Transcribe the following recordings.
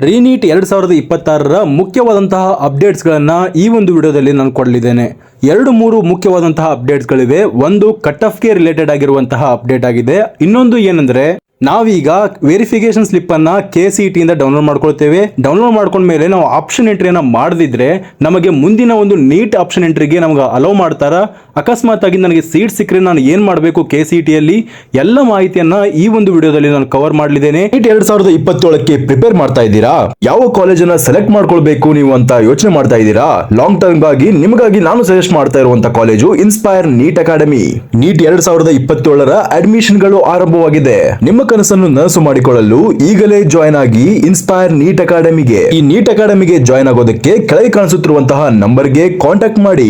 ರೀನೀಟ್ 2026ರ ಮುಖ್ಯವಾದಂತಹ ಅಪ್ಡೇಟ್ಸ್ಗಳನ್ನು ಈ ಒಂದು ವಿಡಿಯೋದಲ್ಲಿ ನಾನು ಕೊಡಲಿದ್ದೇನೆ. 2-3 ಮುಖ್ಯವಾದಂತಹ ಅಪ್ಡೇಟ್ಸ್ಗಳಿವೆ. ಒಂದು ಕಟ್ ಆಫ್ಗೆ ರಿಲೇಟೆಡ್ ಆಗಿರುವಂತಹ ಅಪ್ಡೇಟ್ ಆಗಿದೆ. ಇನ್ನೊಂದು ಏನಂದ್ರೆ ನಾವೀಗ ವೆರಿಫಿಕೇಶನ್ ಸ್ಲಿಪ್ ಅನ್ನ KCET ಇಂದ ಡೌನ್ಲೋಡ್ ಮಾಡ್ಕೊಳ್ತೇವೆ. ಡೌನ್ಲೋಡ್ ಮಾಡ್ಕೊಂಡ ಮೇಲೆ ನಾವು ಆಪ್ಷನ್ ಎಂಟ್ರಿಯನ್ನ ಮಾಡದಿದ್ರೆ ನಮಗೆ ಮುಂದಿನ ಒಂದು ನೀಟ್ ಆಪ್ಷನ್ ಎಂಟ್ರಿಗೆ ನಮಗೆ ಅಲೋ ಮಾಡ್ತಾರ. ಅಕಸ್ಮಾತ್ ಆಗಿ ನನಗೆ ಸೀಟ್ ಸಿಕ್ಕರೆ ನಾನು ಏನ್ ಮಾಡಬೇಕು KCET ಅಲ್ಲಿ ಎಲ್ಲ ಮಾಹಿತಿಯನ್ನ ಈ ಒಂದು ವಿಡಿಯೋದಲ್ಲಿ ನಾನು ಕವರ್ ಮಾಡಲಿದ್ದೇನೆ. ನೀಟ್ 2027ಕ್ಕೆ ಪ್ರಿಪೇರ್ ಮಾಡ್ತಾ ಇದ್ದೀರಾ? ಯಾವ ಕಾಲೇಜನ್ನ ಸೆಲೆಕ್ಟ್ ಮಾಡ್ಕೊಳ್ಬೇಕು ನೀವು ಅಂತ ಯೋಚನೆ ಮಾಡ್ತಾ ಇದ್ದೀರಾ? ಲಾಂಗ್ ಟರ್ಮ್ ಗಾಗಿ ನಿಮಗಾಗಿ ನಾನು ಸಜೆಸ್ಟ್ ಮಾಡ್ತಾ ಇರುವಂತ college inspire NEET academy. NEET 2027ರ ಅಡ್ಮಿಷನ್ ಗಳು ಆರಂಭವಾಗಿದೆ. ನಿಮ್ಮ ಕನಸನ್ನು ನನಸು ಮಾಡಿಕೊಳ್ಳಲು ಈಗಲೇ ಜಾಯ್ನ್ ಆಗಿ ಇನ್ಸ್ಪೈರ್ ನೀಟ್ ಅಕಾಡೆಮಿಗೆ. ಈ ನೀಟ್ ಅಕಾಡೆಮಿಗೆ ಜಾಯ್ನ್ ಆಗೋದಕ್ಕೆ ಕೆಳಗೆ ಕಾಣಿಸುತ್ತಿರುವಂತಹ ನಂಬರ್ಗೆ ಕಾಂಟ್ಯಾಕ್ಟ್ ಮಾಡಿ.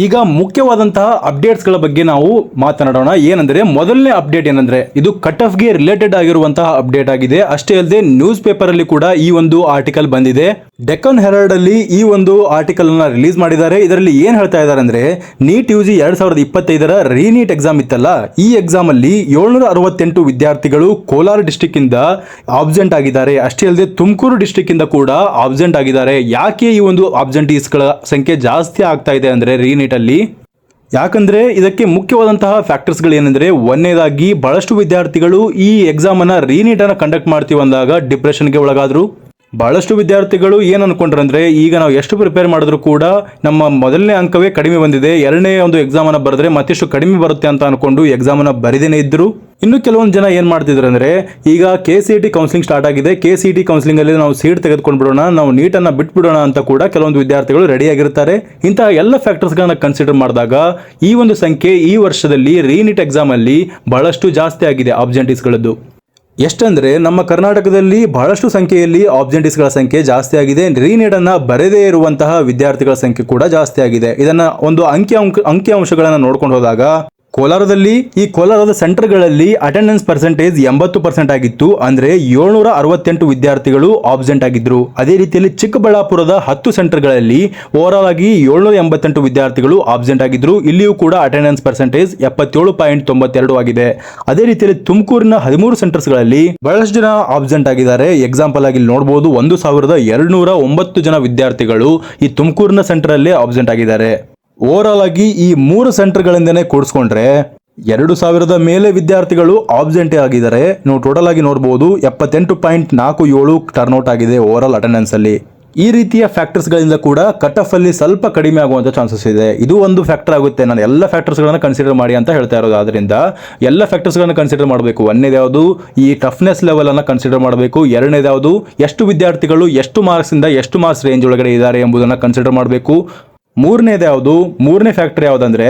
ಈಗ ಮುಖ್ಯವಾದಂತಹ ಅಪ್ಡೇಟ್ಸ್ ಗಳ ಬಗ್ಗೆ ನಾವು ಮಾತನಾಡೋಣ. ಏನಂದ್ರೆ ಮೊದಲನೇ ಅಪ್ಡೇಟ್ ಏನಂದ್ರೆ ಇದು ಕಟ್ ಆಫ್ ಗೆ ರಿಲೇಟೆಡ್ ಆಗಿರುವಂತಹ ಅಪ್ಡೇಟ್ ಆಗಿದೆ. ಅಷ್ಟೇ ಅಲ್ಲದೆ ನ್ಯೂಸ್ ಪೇಪರ್ ಅಲ್ಲಿ ಕೂಡ ಈ ಒಂದು ಆರ್ಟಿಕಲ್ ಬಂದಿದೆ. ಡೆಕ್ಕನ್ ಹೆರಾಲ್ಡ್ ಅಲ್ಲಿ ಈ ಒಂದು ಆರ್ಟಿಕಲ್ ಅನ್ನ ರಿಲೀಸ್ ಮಾಡಿದ್ದಾರೆ. ಇದರಲ್ಲಿ ಏನ್ ಹೇಳ್ತಾ ಇದ್ದಾರೆ ಅಂದ್ರೆ ನೀಟ್ UG 2025ರ ರೀನೀಟ್ ಎಕ್ಸಾಮ್ ಇತ್ತಲ್ಲ, ಈ ಎಕ್ಸಾಮ್ ಅಲ್ಲಿ 768 ವಿದ್ಯಾರ್ಥಿಗಳು ಕೋಲಾರ ಡಿಸ್ಟಿಕ್ ಇಂದ ಆಬ್ಸೆಂಟ್ ಆಗಿದ್ದಾರೆ. ಅಷ್ಟೇ ಅಲ್ಲದೆ ತುಮಕೂರು ಡಿಸ್ಟಿಕ್ ಇಂದ ಕೂಡ ಆಬ್ಸೆಂಟ್ ಆಗಿದ್ದಾರೆ. ಯಾಕೆ ಈ ಒಂದು ಆಬ್ಸೆಂಟೀಸ್ ಗಳ ಸಂಖ್ಯೆ ಜಾಸ್ತಿ ಆಗ್ತಾ ಇದೆ ಅಂದ್ರೆ ರೀನೀಟ್ ಅಲ್ಲಿ, ಯಾಕಂದ್ರೆ ಇದಕ್ಕೆ ಮುಖ್ಯವಾದಂತಹ ಫ್ಯಾಕ್ಟರ್ಸ್ ಗಳು ಏನಂದ್ರೆ ಒಂದನೇದಾಗಿ ಬಹಳಷ್ಟು ವಿದ್ಯಾರ್ಥಿಗಳು ಈ ಎಕ್ಸಾಮ್ ಅನ್ನ ರೀನೀಟ್ ಅನ್ನ ಕಂಡಕ್ಟ್ ಮಾಡ್ತೀವಿ ಅಂದಾಗ ಡಿಪ್ರೆಷನ್ಗೆ ಒಳಗಾದ್ರು. ಬಹಳಷ್ಟು ವಿದ್ಯಾರ್ಥಿಗಳು ಏನ್ ಅನ್ಕೊಂಡ್ರು ಅಂದ್ರೆ ಈಗ ನಾವು ಎಷ್ಟು ಪ್ರಿಪೇರ್ ಮಾಡಿದ್ರು ಕೂಡ ನಮ್ಮ ಮೊದಲನೇ ಅಂಕವೇ ಕಡಿಮೆ ಬಂದಿದೆ, ಎರಡನೇ ಒಂದು ಎಕ್ಸಾಮ್ ಅನ್ನ ಬರೆದ್ರೆ ಮತ್ತಿಷ್ಟು ಕಡಿಮೆ ಬರುತ್ತೆ ಅಂತ ಅನ್ಕೊಂಡು ಎಕ್ಸಾಮ್ ಅನ್ನ ಬರಿದೇನೆ ಇದ್ರು. ಇನ್ನು ಕೆಲವೊಂದು ಜನ ಏನ್ ಮಾಡ್ತಿದ್ರು ಅಂದ್ರೆ ಈಗ KCET ಕೌನ್ಸಿಲಿಂಗ್ ಸ್ಟಾರ್ಟ್ ಆಗಿದೆ, KCET ಕೌನ್ಸಿಲಿಂಗ್ ಅಲ್ಲಿ ನಾವು ಸೀಟ್ ತೆಗೆದುಕೊಂಡು ಬಿಡೋಣ, ನಾವು ನೀಟನ್ನ ಬಿಟ್ಬಿಡೋಣ ಅಂತ ಕೂಡ ಕೆಲವೊಂದು ವಿದ್ಯಾರ್ಥಿಗಳು ರೆಡಿ ಆಗಿರ್ತಾರೆ. ಇಂತಹ ಎಲ್ಲ ಫ್ಯಾಕ್ಟರ್ಸ್ ಗಳನ್ನ ಕನ್ಸಿಡರ್ ಮಾಡಿದಾಗ ಈ ಒಂದು ಸಂಖ್ಯೆ ಈ ವರ್ಷದಲ್ಲಿ ರೀನೀಟ್ ಎಕ್ಸಾಮ್ ಅಲ್ಲಿ ಬಹಳಷ್ಟು ಜಾಸ್ತಿ ಆಗಿದೆ ಆಬ್ಸೆಂಟೀಸ್ ಗಳದ್ದು. ಎಷ್ಟಂದ್ರೆ ನಮ್ಮ ಕರ್ನಾಟಕದಲ್ಲಿ ಬಹಳಷ್ಟು ಸಂಖ್ಯೆಯಲ್ಲಿ ಆಬ್ಸೆಂಟೀಸ್ ಗಳ ಸಂಖ್ಯೆ ಜಾಸ್ತಿ ಆಗಿದೆ. ರೀನೀಟ್ ಅನ್ನ ಬರೆದೇ ಇರುವಂತಹ ವಿದ್ಯಾರ್ಥಿಗಳ ಸಂಖ್ಯೆ ಕೂಡ ಜಾಸ್ತಿ ಆಗಿದೆ. ಇದನ್ನ ಒಂದು ಅಂಕಿಅಂಶಗಳನ್ನ ನೋಡ್ಕೊಂಡು ಹೋದಾಗ ಕೋಲಾರದ ಸೆಂಟರ್ಗಳಲ್ಲಿ ಅಟೆಂಡೆನ್ಸ್ ಪರ್ಸೆಂಟೇಜ್ 80% ಆಗಿತ್ತು. ಅಂದ್ರೆ 768 ವಿದ್ಯಾರ್ಥಿಗಳು ಆಬ್ಸೆಂಟ್ ಆಗಿದ್ರು. ಅದೇ ರೀತಿಯಲ್ಲಿ ಚಿಕ್ಕಬಳ್ಳಾಪುರದ 10 ಸೆಂಟರ್ಗಳಲ್ಲಿ ಓವರ್ ಆಲ್ ಆಗಿ 788 ವಿದ್ಯಾರ್ಥಿಗಳು ಆಬ್ಸೆಂಟ್ ಆಗಿದ್ರು. ಇಲ್ಲಿಯೂ ಕೂಡ ಅಟೆಂಡೆನ್ಸ್ ಪರ್ಸೆಂಟೇಜ್ 77.92 ಆಗಿದೆ. ಅದೇ ರೀತಿಯಲ್ಲಿ ತುಮಕೂರಿನ 13 ಸೆಂಟರ್ಸ್ಗಳಲ್ಲಿ ಬಹಳಷ್ಟು ಜನ ಆಬ್ಸೆಂಟ್ ಆಗಿದ್ದಾರೆ. ಎಕ್ಸಾಂಪಲ್ ಆಗಿ ನೋಡಬಹುದು 1209 ಜನ ವಿದ್ಯಾರ್ಥಿಗಳು ಈ ತುಮಕೂರಿನ ಸೆಂಟರ್ ಅಲ್ಲಿ ಆಬ್ಸೆಂಟ್ ಆಗಿದ್ದಾರೆ. ಓವರ್ ಆಲ್ ಆಗಿ ಈ 3 ಸೆಂಟರ್ಗಳಿಂದನೇ ಕೂಡಿಸ್ಕೊಂಡ್ರೆ 2000 ಮೇಲೆ ವಿದ್ಯಾರ್ಥಿಗಳು ಆಬ್ಸೆಂಟ್ ಆಗಿದ್ದಾರೆ. ನೀವು ಟೋಟಲ್ ಆಗಿ ನೋಡಬಹುದು 78.47 ಟರ್ನ್ಔಟ್ ಆಗಿದೆ ಓವರ್ ಆಲ್ ಅಟೆಂಡೆನ್ಸ್ ಅಲ್ಲಿ. ಈ ರೀತಿಯ ಫ್ಯಾಕ್ಟರ್ಸ್ ಗಳಿಂದ ಕೂಡ ಕಟ್ ಆಫ್ ಅಲ್ಲಿ ಸ್ವಲ್ಪ ಕಡಿಮೆ ಆಗುವಂತ ಚಾನ್ಸಸ್ ಇದೆ. ಇದು ಒಂದು ಫ್ಯಾಕ್ಟರ್ ಆಗುತ್ತೆ. ನಾನು ಎಲ್ಲ ಫ್ಯಾಕ್ಟರ್ಸ್ ಗಳನ್ನ ಕನ್ಸಿಡರ್ ಮಾಡಿ ಅಂತ ಹೇಳ್ತಾ ಇರೋದು. ಆದ್ರಿಂದ ಎಲ್ಲ ಫ್ಯಾಕ್ಟರ್ಸ್ ಗಳನ್ನ ಕನ್ಸಿಡರ್ ಮಾಡಬೇಕು. ಒಂದನೇದು ಯಾವುದು, ಈ ಟಫ್ನೆಸ್ ಲೆವೆಲ್ ಅನ್ನ ಕನ್ಸಿಡರ್ ಮಾಡಬೇಕು. ಎರಡನೇದು ಯಾವುದು, ಎಷ್ಟು ವಿದ್ಯಾರ್ಥಿಗಳು ಎಷ್ಟು ಮಾರ್ಕ್ಸ್ ಇಂದ ಎಷ್ಟು ಮಾರ್ಕ್ಸ್ ರೇಂಜ್ ಒಳಗಡೆ ಇದ್ದಾರೆ ಎಂಬುದನ್ನ ಕನ್ಸಿಡರ್ ಮಾಡಬೇಕು. ಮೂರನೇ ಫ್ಯಾಕ್ಟರ್ ಯಾವುದಂದ್ರೆ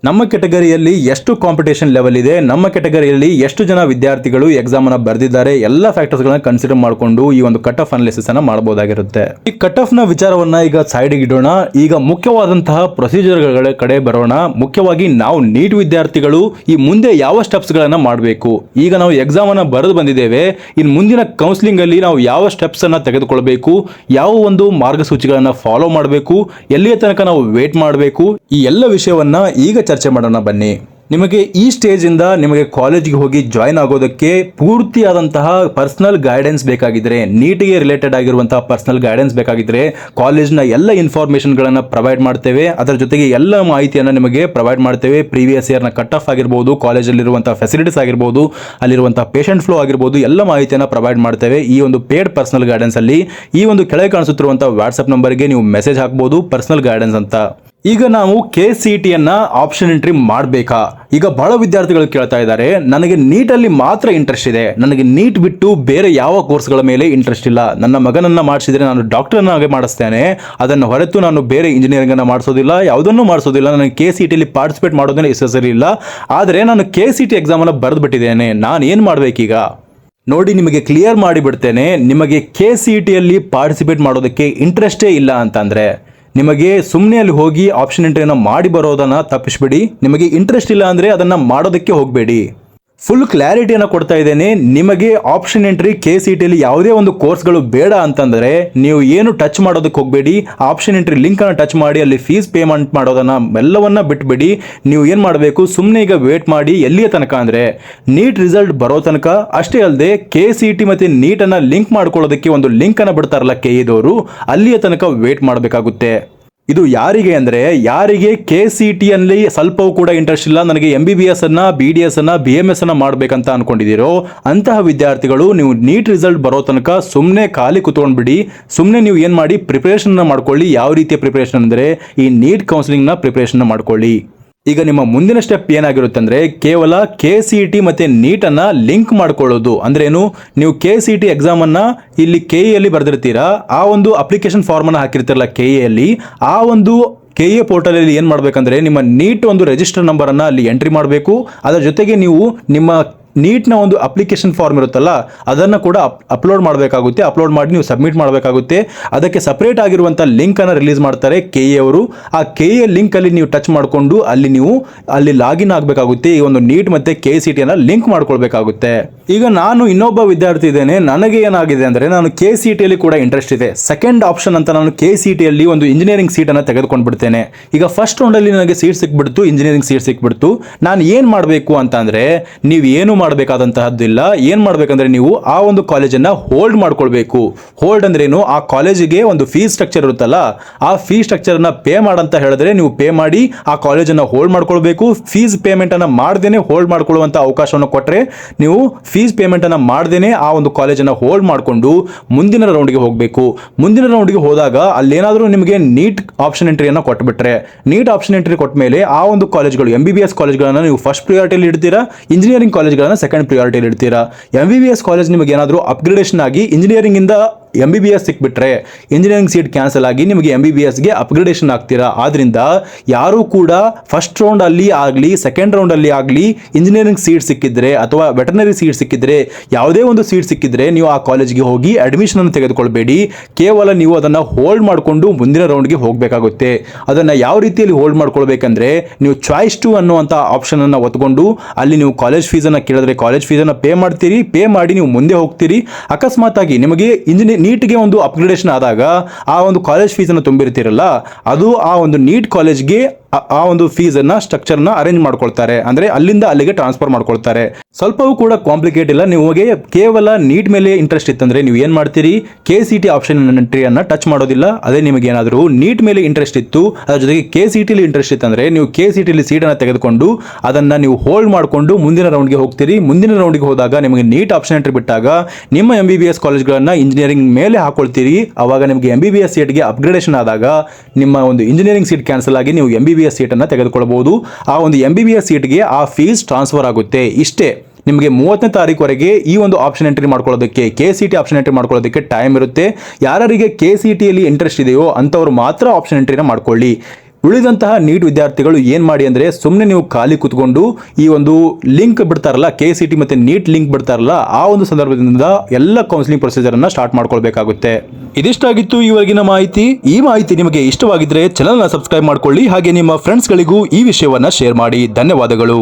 ನಮ್ಮ ಕೆಟಗರಿಯಲ್ಲಿ ಎಷ್ಟು ಕಾಂಪಿಟೇಷನ್ ಲೆವೆಲ್ ಇದೆ, ನಮ್ಮ ಕೆಟಗರಿಯಲ್ಲಿ ಎಷ್ಟು ಜನ ವಿದ್ಯಾರ್ಥಿಗಳು ಎಕ್ಸಾಮ್ ಅನ್ನ ಬರೆದಿದ್ದಾರೆ, ಎಲ್ಲ ಫ್ಯಾಕ್ಟರ್ಸ್ ಗಳನ್ನ ಕನ್ಸಿಡರ್ ಮಾಡಿಕೊಂಡು ಈ ಒಂದು ಕಟ್ ಆಫ್ ಅನಾಲಿಸಿಸ್ ಅನ್ನ ಮಾಡಬಹುದಾಗಿರುತ್ತೆ. ಈ ಕಟ್ ಆಫ್ ನ ವಿಚಾರವನ್ನ ಈಗ ಸೈಡ್ ಇಡೋಣ. ಈಗ ಮುಖ್ಯವಾದಂತಹ ಪ್ರೊಸೀಜರ್ ಗಳ ಕಡೆ ಬರೋಣ. ಮುಖ್ಯವಾಗಿ ನಾವು ನೀಟ್ ವಿದ್ಯಾರ್ಥಿಗಳು ಈ ಮುಂದೆ ಯಾವ ಸ್ಟೆಪ್ಸ್ ಗಳನ್ನ ಮಾಡಬೇಕು. ಈಗ ನಾವು ಎಕ್ಸಾಮ್ ಅನ್ನ ಬರೆದು ಬಂದಿದ್ದೇವೆ, ಇನ್ನು ಮುಂದಿನ ಕೌನ್ಸಿಲಿಂಗ್ ಅಲ್ಲಿ ನಾವು ಯಾವ ಸ್ಟೆಪ್ಸ್ ಅನ್ನ ತೆಗೆದುಕೊಳ್ಬೇಕು, ಯಾವ ಒಂದು ಮಾರ್ಗಸೂಚಿಗಳನ್ನ ಫಾಲೋ ಮಾಡಬೇಕು, ಎಲ್ಲಿಯ ತನಕ ನಾವು ವೇಟ್ ಮಾಡಬೇಕು, ಈ ಎಲ್ಲ ವಿಷಯವನ್ನ ಈಗ ಚರ್ಚೆ ಮಾಡೋಣ ಬನ್ನಿ. ನಿಮಗೆ ಈ ಸ್ಟೇಜ್ ಇಂದ ನಿಮಗೆ ಕಾಲೇಜಿಗೆ ಹೋಗಿ ಜಾಯ್ನ್ ಆಗೋದಕ್ಕೆ ಪೂರ್ತಿಯಾದಂತಹ ಪರ್ಸನಲ್ ಗೈಡೆನ್ಸ್ ಬೇಕಾಗಿದ್ರೆ, ನೀಟಿಗೆ ರಿಲೇಟೆಡ್ ಆಗಿರುವಂತಹ ಪರ್ಸನಲ್ ಗೈಡೆನ್ಸ್ ಬೇಕಾಗಿದ್ರೆ ಕಾಲೇಜ್ನ ಎಲ್ಲ ಇನ್ಫಾರ್ಮೇಶನ್ ಗಳನ್ನ ಪ್ರೊವೈಡ್ ಮಾಡ್ತೇವೆ. ಅದರ ಜೊತೆಗೆ ಎಲ್ಲ ಮಾಹಿತಿಯನ್ನು ನಿಮಗೆ ಪ್ರೊವೈಡ್ ಮಾಡ್ತೇವೆ. ಪ್ರೀವಿಯಸ್ ಇಯರ್ನ ಕಟ್ ಆಫ್ ಆಗಿರ್ಬೋದು, ಕಾಲೇಜಲ್ಲಿರುವಂತಹ ಫೆಸಿಲಿಟೀಸ್ ಆಗಿರ್ಬೋದು, ಅಲ್ಲಿರುವಂತಹ ಪೇಷಂಟ್ ಫ್ಲೋ ಆಗಿರ್ಬೋದು, ಎಲ್ಲ ಮಾಹಿತಿಯನ್ನು ಪ್ರೊವೈಡ್ ಮಾಡ್ತೇವೆ ಈ ಒಂದು ಪೇಡ್ ಪರ್ಸನಲ್ ಗೈಡೆನ್ಸ್ ಅಲ್ಲಿ. ಈ ಒಂದು ಕೆಳಗೆ ಕಾಣಿಸುತ್ತಿರುವಂತಹ ವಾಟ್ಸ್ಆಪ್ ನಂಬರ್ಗೆ ನೀವು ಮೆಸೇಜ್ ಹಾಕಬಹುದು ಪರ್ಸನಲ್ ಗೈಡೆನ್ಸ್ ಅಂತ. ಈಗ ನಾವು KCET ಅನ್ನ ಆಪ್ಷನ್ ಎಂಟ್ರಿ ಮಾಡಬೇಕಾ? ಈಗ ಬಹಳ ವಿದ್ಯಾರ್ಥಿಗಳು ಕೇಳ್ತಾ ಇದ್ದಾರೆ, ನನಗೆ ನೀಟಲ್ಲಿ ಮಾತ್ರ ಇಂಟ್ರೆಸ್ಟ್ ಇದೆ, ನನಗೆ ನೀಟ್ ಬಿಟ್ಟು ಬೇರೆ ಯಾವ ಕೋರ್ಸ್ಗಳ ಮೇಲೆ ಇಂಟ್ರೆಸ್ಟ್ ಇಲ್ಲ, ನನ್ನ ಮಗನನ್ನ ಮಾಡಿಸಿದ್ರೆ ನಾನು ಡಾಕ್ಟರ್ನಾಗೆ ಮಾಡಿಸ್ತೇನೆ, ಅದನ್ನು ಹೊರತು ನಾನು ಬೇರೆ ಇಂಜಿನಿಯರಿಂಗ್ ಅನ್ನ ಮಾಡಿಸೋದಿಲ್ಲ, ಯಾವುದನ್ನು ಮಾಡಿಸೋದಿಲ್ಲ, ನನಗೆ KCET ಅಲ್ಲಿ ಪಾರ್ಟಿಸಿಪೇಟ್ ಮಾಡೋದೇ ನೆಸೆಸರಿ ಇಲ್ಲ, ಆದರೆ ನಾನು KCET ಎಕ್ಸಾಮ್ ಅನ್ನ ಬರೆದು ಬಿಟ್ಟಿದ್ದೇನೆ, ನಾನು ಏನು ಮಾಡಬೇಕೀಗ? ನೋಡಿ, ನಿಮಗೆ ಕ್ಲಿಯರ್ ಮಾಡಿಬಿಡ್ತೇನೆ. ನಿಮಗೆ KCET ಅಲ್ಲಿ ಪಾರ್ಟಿಸಿಪೇಟ್ ಮಾಡೋದಕ್ಕೆ ಇಂಟ್ರೆಸ್ಟೇ ಇಲ್ಲ ಅಂತಂದ್ರೆ ನಿಮಗೆ ಸುಮ್ಮನೆ ಅಲ್ಲಿ ಹೋಗಿ ಆಪ್ಷನ್ ಎಂಟ್ರಿಯನ್ನು ಮಾಡಿ ಬರೋದನ್ನ ತಪ್ಪಿಸ್ಬಿಡಿ. ನಿಮಗೆ ಇಂಟ್ರೆಸ್ಟ್ ಇಲ್ಲ ಅಂದ್ರೆ ಅದನ್ನ ಮಾಡೋದಕ್ಕೆ ಹೋಗಬೇಡಿ. ಫುಲ್ ಕ್ಲಾರಿಟಿಯನ್ನು ಕೊಡ್ತಾ ಇದ್ದೇನೆ. ನಿಮಗೆ ಆಪ್ಷನ್ ಎಂಟ್ರಿ KCET ಅಲ್ಲಿ ಯಾವುದೇ ಒಂದು ಕೋರ್ಸ್ಗಳು ಬೇಡ ಅಂತಂದ್ರೆ ನೀವು ಏನು ಟಚ್ ಮಾಡೋದಕ್ಕೆ ಹೋಗಬೇಡಿ. ಆಪ್ಷನ್ ಎಂಟ್ರಿ ಲಿಂಕ್ ಅನ್ನು ಟಚ್ ಮಾಡಿ ಅಲ್ಲಿ ಫೀಸ್ ಪೇಮೆಂಟ್ ಮಾಡೋದನ್ನ ಎಲ್ಲವನ್ನ ಬಿಟ್ಬಿಡಿ. ನೀವು ಏನ್ ಮಾಡಬೇಕು, ಸುಮ್ಮನೆ ಈಗ ವೇಟ್ ಮಾಡಿ. ಎಲ್ಲಿಯ ತನಕ ಅಂದ್ರೆ ನೀಟ್ ರಿಸಲ್ಟ್ ಬರೋ ತನಕ. ಅಷ್ಟೇ ಅಲ್ಲದೆ KCET ಮತ್ತೆ ನೀಟ್ ಅನ್ನ ಲಿಂಕ್ ಮಾಡ್ಕೊಳ್ಳೋದಕ್ಕೆ ಒಂದು ಲಿಂಕ್ ಅನ್ನ ಬಿಡ್ತಾರಲ್ಲ KE ಅಲ್ಲಿಯ ತನಕ ವೇಟ್ ಮಾಡಬೇಕಾಗುತ್ತೆ. ಇದು ಯಾರಿಗೆ ಅಂದ್ರೆ, ಯಾರಿಗೆ KCET ಅಲ್ಲಿ ಸ್ವಲ್ಪವೂ ಕೂಡ ಇಂಟ್ರೆಸ್ಟ್ ಇಲ್ಲ, ನನಗೆ MBBS ಅನ್ನ BDS ಅನ್ನ BMS ಅನ್ನ ಮಾಡ್ಬೇಕಂತ ಅನ್ಕೊಂಡಿದ್ದೀರೋ ಅಂತಹ ವಿದ್ಯಾರ್ಥಿಗಳು ನೀವು ನೀಟ್ ರಿಸಲ್ಟ್ ಬರೋ ತನಕ ಸುಮ್ಮನೆ ಖಾಲಿ ಕುತ್ಕೊಂಡ್ಬಿಡಿ. ಸುಮ್ಮನೆ ನೀವು ಏನ್ ಮಾಡಿ, ಪ್ರಿಪರೇಷನ್ ಮಾಡ್ಕೊಳ್ಳಿ. ಯಾವ ರೀತಿಯ ಪ್ರಿಪರೇಷನ್ ಅಂದ್ರೆ ಈ ನೀಟ್ ಕೌನ್ಸಿಲಿಂಗ್ ನ ಪ್ರಿಪರೇಷನ್ ಮಾಡ್ಕೊಳ್ಳಿ. ಈಗ ನಿಮ್ಮ ಮುಂದಿನ ಸ್ಟೆಪ್ ಏನಾಗಿರುತ್ತೆ ಅಂದ್ರೆ, ಕೇವಲ KCET ಮತ್ತೆ ನೀಟ್ ಅನ್ನ ಲಿಂಕ್ ಮಾಡ್ಕೊಳ್ಳೋದು. ಅಂದ್ರೆ ಏನು, ನೀವು KCET ಎಕ್ಸಾಮ್ ಅನ್ನ ಇಲ್ಲಿ KE ಅಲ್ಲಿ ಬರೆದಿರ್ತೀರಾ, ಆ ಒಂದು ಅಪ್ಲಿಕೇಶನ್ ಫಾರ್ಮ್ ಅನ್ನ ಹಾಕಿರ್ತಿರಲ್ಲ KE ಅಲ್ಲಿ, ಆ ಒಂದು KE ಪೋರ್ಟಲ್ ಅಲ್ಲಿ ಏನ್ ಮಾಡ್ಬೇಕಂದ್ರೆ ನಿಮ್ಮ ನೀಟ್ ಒಂದು ರಿಜಿಸ್ಟರ್ ನಂಬರ್ ಅನ್ನ ಅಲ್ಲಿ ಎಂಟ್ರಿ ಮಾಡಬೇಕು. ಅದರ ಜೊತೆಗೆ ನೀವು ನಿಮ್ಮ ನೀಟ್ನ ಒಂದು ಅಪ್ಲಿಕೇಶನ್ ಫಾರ್ಮ್ ಇರುತ್ತಲ್ಲ ಅದನ್ನು ಕೂಡ ಅಪ್ಲೋಡ್ ಮಾಡಬೇಕಾಗುತ್ತೆ. ಅಪ್ಲೋಡ್ ಮಾಡಿ ನೀವು ಸಬ್ಮಿಟ್ ಮಾಡಬೇಕಾಗುತ್ತೆ. ಅದಕ್ಕೆ ಸಪ್ರೇಟ್ ಆಗಿರುವಂಥ ಲಿಂಕನ್ನು ರಿಲೀಸ್ ಮಾಡ್ತಾರೆ KE ಅವರು. ಆ KE ಲಿಂಕಲ್ಲಿ ನೀವು ಟಚ್ ಮಾಡಿಕೊಂಡು ನೀವು ಅಲ್ಲಿ ಲಾಗಿನ್ ಆಗಬೇಕಾಗುತ್ತೆ. ಈ ಒಂದು ನೀಟ್ ಮತ್ತು KCET ಅನ್ನು ಲಿಂಕ್ ಮಾಡ್ಕೊಳ್ಬೇಕಾಗುತ್ತೆ. ಈಗ ನಾನು ಇನ್ನೊಬ್ಬ ವಿದ್ಯಾರ್ಥಿ ಇದ್ದೇನೆ. ನನಗೆ ಏನಾಗಿದೆ ಅಂದರೆ, ನಾನು KCET ಅಲ್ಲಿ ಕೂಡ ಇಂಟ್ರೆಸ್ಟ್ ಇದೆ. ಸೆಕೆಂಡ್ ಆಪ್ಷನ್ ಅಂತ ನಾನು KCET ಅಲ್ಲಿ ಒಂದು ಇಂಜಿನಿಯರಿಂಗ್ ಸೀಟನ್ನು ತೆಗೆದುಕೊಂಡು ಬಿಡ್ತೇನೆ. ಈಗ ಫಸ್ಟ್ ರೌಂಡಲ್ಲಿ ನನಗೆ ಸೀಟ್ ಸಿಕ್ಬಿಡ್ತು, ಇಂಜಿನಿಯರಿಂಗ್ ಸೀಟ್ ಸಿಕ್ಬಿಡ್ತು. ನಾನು ಏನು ಮಾಡಬೇಕು ಅಂತಂದರೆ, ನೀವು ಏನು ಮಾಡಬೇಕಾದಂತಹದ್ದಿಲ್ಲ. ಏನ್ ಮಾಡ್ಬೇಕಂದ್ರೆ ನೀವು ಆ ಒಂದು ಕಾಲೇಜನ್ನ ಹೋಲ್ಡ್ ಮಾಡ್ಕೊಳ್ಬೇಕು. ಹೋಲ್ಡ್ ಅಂದ್ರೆ ಏನು, ಆ ಕಾಲೇಜಿಗೆ ಒಂದು ಫೀಸ್ ಸ್ಟ್ರಕ್ಚರ್ ಇರುತ್ತಲ್ಲ, ಆ ಫೀಸ್ ಸ್ಟ್ರಕ್ಚರ್ ಅನ್ನ ಪೇ ಮಾಡಂತ ಹೇಳಿದ್ರೆ ನೀವು ಪೇ ಮಾಡಿ ಆ ಕಾಲೇಜನ್ನ ಹೋಲ್ಡ್ ಮಾಡ್ಕೊಳ್ಬೇಕು. ಫೀಸ್ ಪೇಮೆಂಟ್ ಅನ್ನ ಮಾಡ್ದೇನೆ ಹೋಲ್ಡ್ ಮಾಡ್ಕೊಳ್ಳುವಂತ ಅವಕಾಶವನ್ನು ಕೊಟ್ಟರೆ, ನೀವು ಫೀಸ್ ಪೇಮೆಂಟ್ ಅನ್ನ ಮಾಡ್ದೇನೆ ಆ ಒಂದು ಕಾಲೇಜನ್ನ ಹೋಲ್ಡ್ ಮಾಡಿಕೊಂಡು ಮುಂದಿನ ರೌಂಡ್ಗೆ ಹೋಗಬೇಕು. ಮುಂದಿನ ರೌಂಡ್ಗೆ ಹೋದಾಗ ಅಲ್ಲೇನಾದ್ರೂ ನಿಮಗೆ ನೀಟ್ ಆಪ್ಷನ್ ಎಂಟ್ರಿಯನ್ನು ಕೊಟ್ಬಿಟ್ರೆ, ನೀಟ್ ಆಪ್ಷನ್ ಎಂಟ್ರಿ ಕೊಟ್ಟ ಮೇಲೆ ಆ ಒಂದು ಕಾಲೇಜ್ಗಳು MBBS ಕಾಲೇಜ್ಗಳನ್ನ ನೀವು ಫಸ್ಟ್ ಪ್ರಿಯಾರಿಟಿಯಲ್ಲಿ ಇಡ್ತೀರಾ, ಇಂಜಿನಿಯರಿಂಗ್ ಕಾಲೇಜ್ಗಳನ್ನ ಸೆಕೆಂಡ್ ಪ್ರಿಯಾರಿಟಿಯಲ್ಲಿ ಇಡ್ತೀರಾ. MBBS ಕಾಲೇಜ್ ನಿಮಗೆ ಏನಾದರೂ ಅಪ್ಗ್ರೇಡೇಷನ್ ಆಗಿ ಇಂಜಿನಿಯರಿಂಗ್ ಇಂದ MBBS ಸಿಕ್ಬಿಟ್ರೆ ಇಂಜಿನಿಯರಿಂಗ್ ಸೀಟ್ ಕ್ಯಾನ್ಸಲ್ ಆಗಿ ನಿಮಗೆ MBBSಗೆ ಅಪ್ಗ್ರೇಡೇಷನ್ ಆಗ್ತೀರಾ. ಆದ್ರಿಂದ ಯಾರು ಕೂಡ ಫಸ್ಟ್ ರೌಂಡ್ ಅಲ್ಲಿ ಆಗಲಿ ಸೆಕೆಂಡ್ ರೌಂಡ್ ಅಲ್ಲಿ ಆಗಲಿ ಇಂಜಿನಿಯರಿಂಗ್ ಸೀಟ್ ಸಿಕ್ಕಿದ್ರೆ ಅಥವಾ ವೆಟರ್ನರಿ ಸೀಟ್ ಸಿಕ್ಕಿದ್ರೆ, ಯಾವುದೇ ಒಂದು ಸೀಟ್ ಸಿಕ್ಕಿದ್ರೆ ನೀವು ಆ ಕಾಲೇಜ್ಗೆ ಹೋಗಿ ಅಡ್ಮಿಷನ್ ಅನ್ನು ತೆಗೆದುಕೊಳ್ಬೇಡಿ. ಕೇವಲ ನೀವು ಅದನ್ನ ಹೋಲ್ಡ್ ಮಾಡಿಕೊಂಡು ಮುಂದಿನ ರೌಂಡ್ಗೆ ಹೋಗಬೇಕಾಗುತ್ತೆ. ಅದನ್ನ ಯಾವ ರೀತಿಯಲ್ಲಿ ಹೋಲ್ಡ್ ಮಾಡ್ಕೊಳ್ಬೇಕಂದ್ರೆ, ನೀವು ಚಾಯ್ಸ್ 2 ಅನ್ನುವಂಥ ಆಪ್ಷನ್ ಅನ್ನು ಒತ್ಕೊಂಡು ಅಲ್ಲಿ ನೀವು ಕಾಲೇಜ್ ಫೀಸ್ ಅನ್ನ ಕೇಳಿದ್ರೆ ಕಾಲೇಜ್ ಫೀಸ್ ಅನ್ನ ಪೇ ಮಾಡ್ತೀರಿ. ಪೇ ಮಾಡಿ ನೀವು ಮುಂದೆ ಹೋಗ್ತೀರಿ. ಅಕಸ್ಮಾತ್ ಆಗಿ ನಿಮಗೆ ನೀಟ್ಗೆ ಒಂದು ಅಪ್ಗ್ರೇಡೇಷನ್ ಆದಾಗ ಆ ಒಂದು ಕಾಲೇಜ್ ಫೀಸ್ ಅನ್ನು ತುಂಬಿರ್ತೀರಲ್ಲ, ಅದು ಆ ಒಂದು ನೀಟ್ ಕಾಲೇಜ್ಗೆ ಆ ಒಂದು ಫೀಸ್ ಅನ್ನ ಸ್ಟ್ರಕ್ಚರ್ ನ ಅರೇಂಜ್ ಮಾಡ್ಕೊಳ್ತಾರೆ. ಅಂದ್ರೆ ಅಲ್ಲಿಂದ ಅಲ್ಲಿಗೆ ಟ್ರಾನ್ಸ್ಫರ್ ಮಾಡ್ಕೊಳ್ತಾರೆ. ಸ್ವಲ್ಪವೂ ಕೂಡ ಕಾಂಪ್ಲಿಕೇಟ್ ಇಲ್ಲ. ನಿಮಗೆ ಕೇವಲ ನೀಟ್ ಮೇಲೆ ಇಂಟ್ರೆಸ್ಟ್ ಇತ್ತಂದ್ರೆ ನೀವು ಏನ್ ಮಾಡ್ತೀರಿ, KCET ಆಪ್ಷನ್ ಎಂಟ್ರಿಯನ್ನ ಟಚ್ ಮಾಡೋದಿಲ್ಲ. ಅದೇ ನಿಮಗೆ ಏನಾದರೂ ನೀಟ್ ಮೇಲೆ ಇಂಟ್ರೆಸ್ಟ್ ಇತ್ತು, ಅದರ ಜೊತೆಗೆ KCET ಅಲ್ಲಿ ಇಂಟ್ರೆಸ್ಟ್ ಇತ್ತಂದ್ರೆ ನೀವು KCET ಅಲ್ಲಿ ಸೀಟ್ ಅನ್ನ ತೆಗೆದುಕೊಂಡು ಅದನ್ನ ನೀವು ಹೋಲ್ಡ್ ಮಾಡಿಕೊಂಡು ಮುಂದಿನ ರೌಂಡ್ಗೆ ಹೋಗ್ತೀರಿ. ಮುಂದಿನ ರೌಂಡ್ಗೆ ಹೋದಾಗ ನಿಮಗೆ ನೀಟ್ ಆಪ್ಷನ್ ಎಂಟ್ರಿ ಬಿಟ್ಟಾಗ ನಿಮ್ಮ MBBS ಕಾಲೇಜ್ಗಳನ್ನ ಇಂಜಿನಿಯರಿಂಗ್ ಮೇಲೆ ಹಾಕೊಳ್ತೀರಿ. ಅವಾಗ ನಿಮಗೆ MBBS ಸೀಟ್ಗೆ ಅಪ್ಗ್ರೇಡೇಷನ್ ಆದಾಗ ನಿಮ್ಮ ಒಂದು ಇಂಜಿನಿಯರಿಂಗ್ ಸೀಟ್ ಕ್ಯಾನ್ಸಲ್ ಆಗಿ ನೀವು MBBS ಸೀಟ್ ಅನ್ನು ತೆಗೆದುಕೊಳ್ಳಬಹುದು. ಆ ಒಂದು MBBS ಸೀಟ್ಗೆ ಆ ಫೀಸ್ ಟ್ರಾನ್ಸ್ಫರ್ ಆಗುತ್ತೆ. ಇಷ್ಟೇ. ನಿಮಗೆ 30ನೇ ತಾರೀಕುವರೆಗೆ ಈ ಒಂದು ಆಪ್ಷನ್ ಎಂಟ್ರಿ ಮಾಡ್ಕೊಳ್ಳೋದಕ್ಕೆ, KCET ಆಪ್ಷನ್ ಎಂಟ್ರಿ ಮಾಡ್ಕೊಳ್ಳೋದಕ್ಕೆ ಟೈಮ್ ಇರುತ್ತೆ. ಯಾರಿಗೆ KCET ಅಲ್ಲಿ ಇಂಟ್ರೆಸ್ಟ್ ಇದೆಯೋ ಅಂಥವ್ರು ಮಾತ್ರ ಆಪ್ಷನ್ ಎಂಟ್ರಿನ ಮಾಡ್ಕೊಳ್ಳಿ. ಉಳಿದಂತಹ ನೀಟ್ ವಿದ್ಯಾರ್ಥಿಗಳು ಏನು ಮಾಡಿ ಅಂದರೆ, ಸುಮ್ಮನೆ ನೀವು ಖಾಲಿ ಕೂತ್ಕೊಂಡು ಈ ಒಂದು ಲಿಂಕ್ ಬಿಡ್ತಾರಲ್ಲ KCET ಮತ್ತು ನೀಟ್ ಲಿಂಕ್ ಬಿಡ್ತಾರಲ್ಲ, ಆ ಒಂದು ಸಂದರ್ಭದಿಂದ ಎಲ್ಲ ಕೌನ್ಸಿಲಿಂಗ್ ಪ್ರೊಸೀಜರನ್ನು ಸ್ಟಾರ್ಟ್ ಮಾಡ್ಕೊಳ್ಬೇಕಾಗುತ್ತೆ. ಇದಿಷ್ಟಾಗಿತ್ತು ಇವರೆಗಿನ ಮಾಹಿತಿ. ಈ ಮಾಹಿತಿ ನಿಮಗೆ ಇಷ್ಟವಾಗಿದ್ದರೆ ಚಾನಲ್ನ ಸಬ್ಸ್ಕ್ರೈಬ್ ಮಾಡ್ಕೊಳ್ಳಿ. ಹಾಗೆ ನಿಮ್ಮ ಫ್ರೆಂಡ್ಸ್ಗಳಿಗೂ ಈ ವಿಷಯವನ್ನು ಶೇರ್ ಮಾಡಿ. ಧನ್ಯವಾದಗಳು.